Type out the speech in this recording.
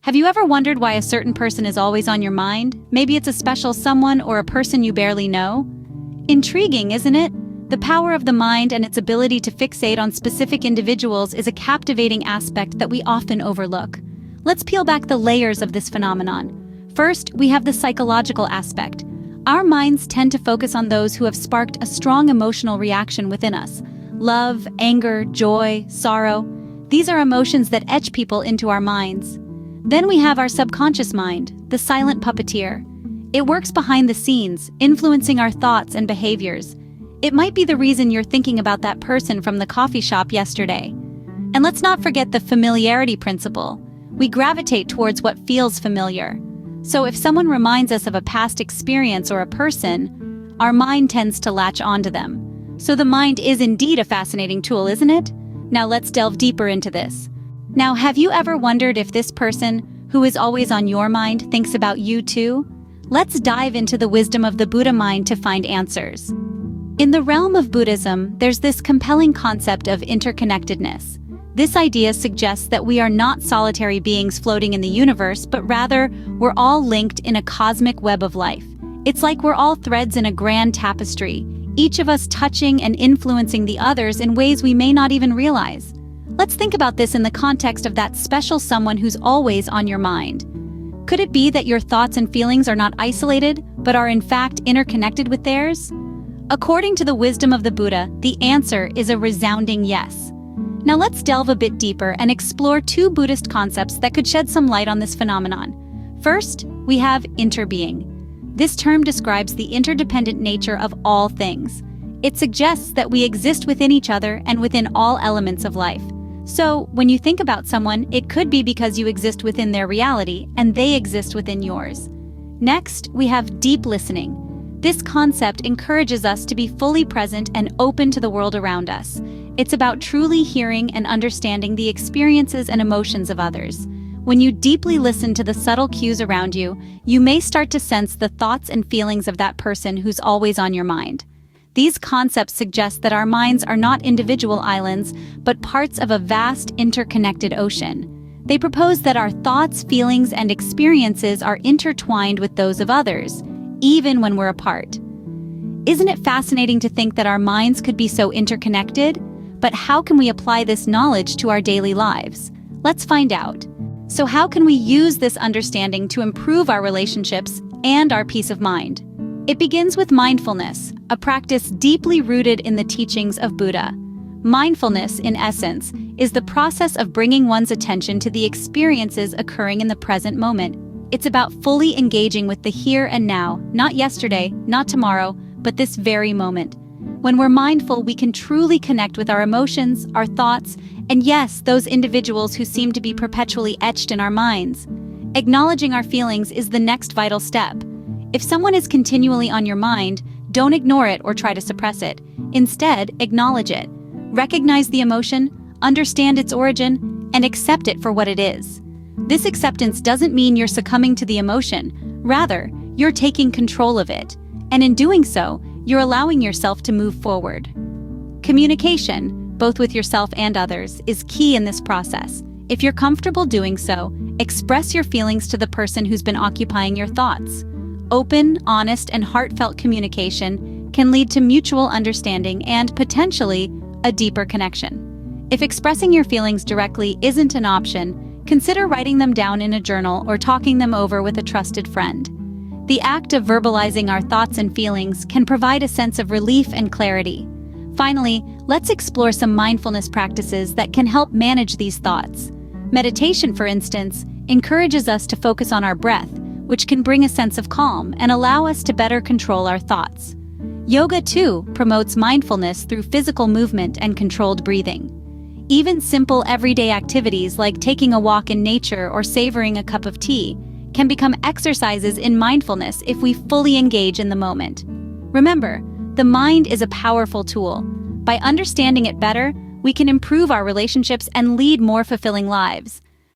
Have you ever wondered why a certain person is always on your mind? Maybe it's a special someone or a person you barely know? Intriguing, isn't it? The power of the mind and its ability to fixate on specific individuals is a captivating aspect that we often overlook. Let's peel back the layers of this phenomenon. First, we have the psychological aspect. Our minds tend to focus on those who have sparked a strong emotional reaction within us. Love, anger, joy, sorrow. These are emotions that etch people into our minds. Then we have our subconscious mind, the silent puppeteer. It works behind the scenes, influencing our thoughts and behaviors. It might be the reason you're thinking about that person from the coffee shop yesterday. And let's not forget the familiarity principle. We gravitate towards what feels familiar. So if someone reminds us of a past experience or a person, our mind tends to latch onto them. So the mind is indeed a fascinating tool, isn't it? Now let's delve deeper into this. Now, have you ever wondered if this person, who is always on your mind, thinks about you too? Let's dive into the wisdom of the Buddha mind to find answers. In the realm of Buddhism, there's this compelling concept of interconnectedness. This idea suggests that we are not solitary beings floating in the universe, but rather, we're all linked in a cosmic web of life. It's like we're all threads in a grand tapestry, each of us touching and influencing the others in ways we may not even realize. Let's think about this in the context of that special someone who's always on your mind. Could it be that your thoughts and feelings are not isolated, but are in fact interconnected with theirs? According to the wisdom of the Buddha, the answer is a resounding yes. Now let's delve a bit deeper and explore two Buddhist concepts that could shed some light on this phenomenon. First, we have interbeing. This term describes the interdependent nature of all things. It suggests that we exist within each other and within all elements of life. So, when you think about someone, it could be because you exist within their reality and they exist within yours. Next, we have deep listening. This concept encourages us to be fully present and open to the world around us. It's about truly hearing and understanding the experiences and emotions of others. When you deeply listen to the subtle cues around you, you may start to sense the thoughts and feelings of that person who's always on your mind. These concepts suggest that our minds are not individual islands, but parts of a vast, interconnected ocean. They propose that our thoughts, feelings, and experiences are intertwined with those of others, even when we're apart. Isn't it fascinating to think that our minds could be so interconnected? But how can we apply this knowledge to our daily lives? Let's find out. So how can we use this understanding to improve our relationships and our peace of mind? It begins with mindfulness, a practice deeply rooted in the teachings of Buddha. Mindfulness, in essence, is the process of bringing one's attention to the experiences occurring in the present moment. It's about fully engaging with the here and now, not yesterday, not tomorrow, but this very moment. When we're mindful, we can truly connect with our emotions, our thoughts, and yes, those individuals who seem to be perpetually etched in our minds. Acknowledging our feelings is the next vital step. If someone is continually on your mind, don't ignore it or try to suppress it. Instead, acknowledge it. Recognize the emotion, understand its origin, and accept it for what it is. This acceptance doesn't mean you're succumbing to the emotion. Rather, you're taking control of it. And in doing so, you're allowing yourself to move forward. Communication, both with yourself and others, is key in this process. If you're comfortable doing so, express your feelings to the person who's been occupying your thoughts. Open, honest, and heartfelt communication can lead to mutual understanding and, potentially, a deeper connection. If expressing your feelings directly isn't an option, consider writing them down in a journal or talking them over with a trusted friend. The act of verbalizing our thoughts and feelings can provide a sense of relief and clarity. Finally, let's explore some mindfulness practices that can help manage these thoughts. Meditation, for instance, encourages us to focus on our breath, which can bring a sense of calm and allow us to better control our thoughts. Yoga, too, promotes mindfulness through physical movement and controlled breathing. Even simple everyday activities like taking a walk in nature or savoring a cup of tea can become exercises in mindfulness if we fully engage in the moment. Remember, the mind is a powerful tool. By understanding it better, we can improve our relationships and lead more fulfilling lives.